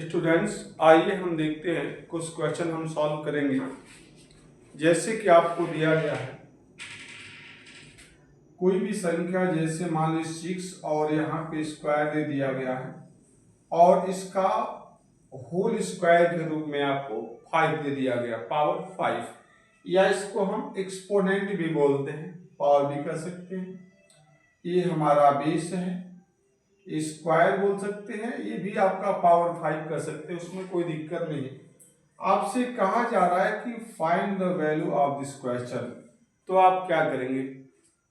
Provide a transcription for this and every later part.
Students, आइए हम देखते हैं कुछ क्वेश्चन हम सॉल्व करेंगे। जैसे कि आपको दिया गया है कोई भी संख्या, जैसे मान ली 6 और यहाँ पे स्क्वायर दे दिया गया है और इसका होल स्क्वायर के रूप में आपको 5 दे दिया गया, पावर 5, या इसको हम एक्सपोनेंट भी बोलते हैं, पावर भी कर सकते हैं। ये हमारा बेस है, स्क्वायर बोल सकते हैं, ये भी आपका पावर 5 कर सकते हैं, उसमें कोई दिक्कत नहीं है। आपसे कहा जा रहा है कि find the value of this question, तो आप क्या करेंगे?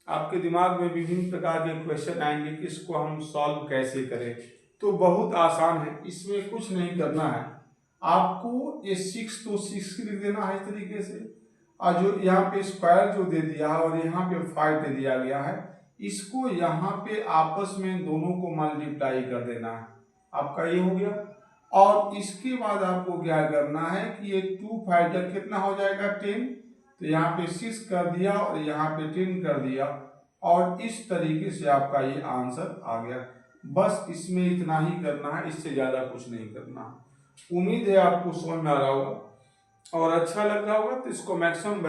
आपके दिमाग में विभिन्न प्रकार के क्वेश्चन आएंगे कि इसको हम सॉल्व कैसे करें। तो बहुत आसान है, इसमें कुछ नहीं करना है। आपको ये 6 तो 6 लिख देना है इस तरीके से, और जो यहाँ पे स्क्वायर जो दे दिया है और यहाँ पे 5 दे दिया गया है, इसको यहाँ पे आपस में दोनों को मल्टीप्लाई कर देना है। आपका ये हो गया। और इसके बाद आपको क्या करना है कि ये 2 5 जब कितना हो जाएगा 10, तो यहाँ पे 6 कर दिया और यहाँ पे 10 कर दिया, और इस तरीके से आपका ये आंसर आ गया। बस इसमें इतना ही करना है, इससे ज्यादा कुछ नहीं करना है। उम्मीद है आपको समझ में आ रहा होगा और अच्छा लग रहा होगा। तो इसको मैक्सिमम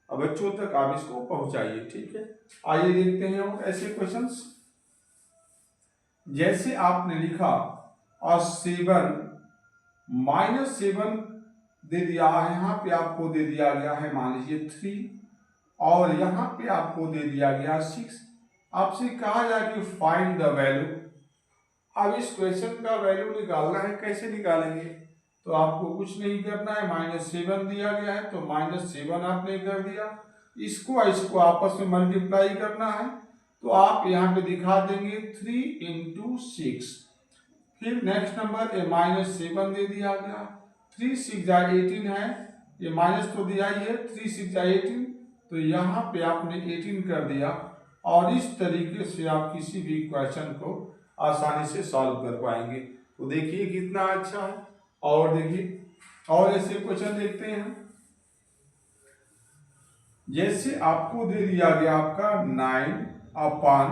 बच्चों तक आप इसको पहुंचाइए, ठीक है। आइए देखते हैं और ऐसे क्वेश्चंस। जैसे आपने लिखा और 7 -7 दे दिया है, यहाँ पे आपको दे दिया गया है मान लीजिए 3, और यहाँ पे आपको दे दिया गया 6। आपसे कहा जाए कि फाइंड द वैल्यू। अब इस क्वेश्चन का वैल्यू निकालना है, कैसे निकालेंगे? तो आपको कुछ नहीं करना है, -7 दिया गया है तो -7 आपने कर दिया, इसको आपस में मल्टीप्लाई करना है, तो आप यहाँ पे दिखा देंगे 3 × 6। फिर नेक्स्ट नंबर ये -7 दे दिया गया, 3 6 18 है, ये माइनस तो दिया ही है, 3 6 18, तो यहाँ पे आपने 18 कर दिया। और इस तरीके से आप किसी भी क्वेश्चन को आसानी से सॉल्व कर पाएंगे। तो देखिए कितना अच्छा है। और देखिए और ऐसे क्वेश्चन देखते हैं। जैसे आपको दे दिया गया आपका 9/3,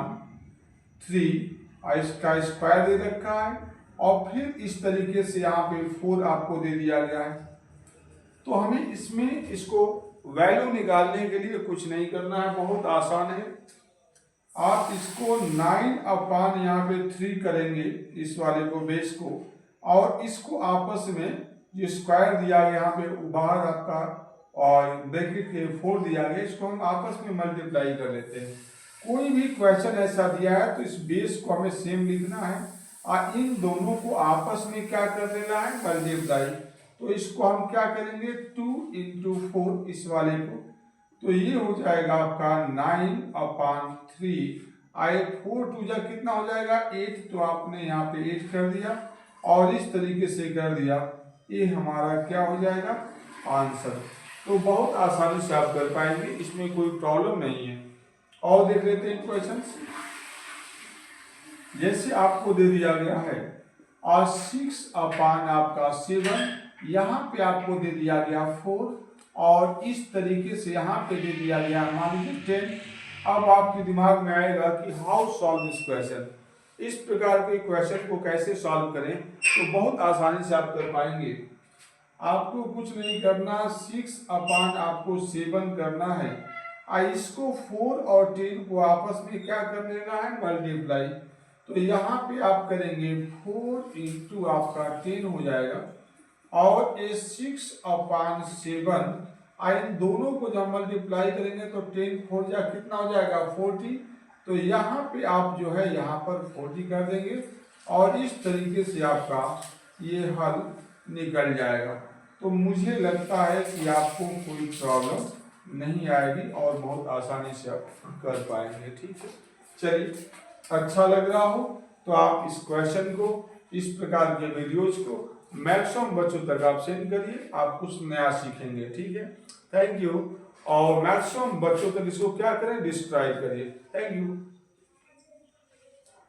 इसका स्क्वायर दे रखा है, और फिर इस तरीके से यहाँ पे 4 आपको दे दिया गया है। तो हमें इसमें इसको वैल्यू निकालने के लिए कुछ नहीं करना है, बहुत आसान है। आप इसको 9/, यहाँ पे 3 करेंगे, इस वाले को बेस को, और इसको आपस में जो स्क्वायर दिया गया यहाँ पे बाहर आपका और ब्रैकेट के 4 दिया गया, इसको हम आपस में मल्टीप्लाई कर लेते हैं। कोई भी क्वेश्चन ऐसा दिया है तो इस बेस को हमें सेम लिखना है और इन दोनों को आपस में क्या कर देना है, मल्टीप्लाई। तो इसको हम क्या करेंगे 2 × 4, इस वाले को, तो ये हो जाएगा आपका 9/3। 4 2 जा कितना हो जाएगा 8, तो आपने यहाँ पे 8 कर दिया और इस तरीके से कर दिया, ये हमारा क्या हो जाएगा आंसर। तो बहुत आसानी से आप कर पाएंगे, इसमें कोई प्रॉब्लम नहीं है। और देख लेते हैं क्वेश्चन। जैसे आपको दे दिया गया है और 6/, आपका 7, यहाँ पे आपको दे दिया गया 4, और इस तरीके से यहाँ पे दे दिया गया मान लीजिए 10। अब आपके दिमाग में आएगा कि हाउ सॉल्व दिस क्वेश्चन, इस प्रकार के क्वेश्चन को कैसे सॉल्व करें। तो बहुत आसानी से आप कर पाएंगे। आपको कुछ नहीं करना, 6/, आपको 7 करना है, इसको 4 और 10 को आपस में क्या कर लेना है, मल्टीप्लाई। तो यहाँ पे आप करेंगे 4 × आपका 10 हो जाएगा, और ये 6/7, इन दोनों को जब मल्टीप्लाई करेंगे तो 10 4 जा कितना हो जाएगा 40। तो यहाँ पे आप जो है यहाँ पर 40 कर देंगे, और इस तरीके से आपका ये हल निकल जाएगा। तो मुझे लगता है कि आपको कोई प्रॉब्लम नहीं आएगी और बहुत आसानी से आप कर पाएंगे, ठीक है। चलिए, अच्छा लग रहा हो तो आप इस क्वेश्चन को, इस प्रकार के वीडियोज को मैक्सिमम बच्चों तक आप सेंड करिए, आप कुछ नया सीखेंगे, ठीक है। Thank you. और मैक्सिमम बच्चों तक इसको क्या करें, डिस्क्राइब करिए। Thank you.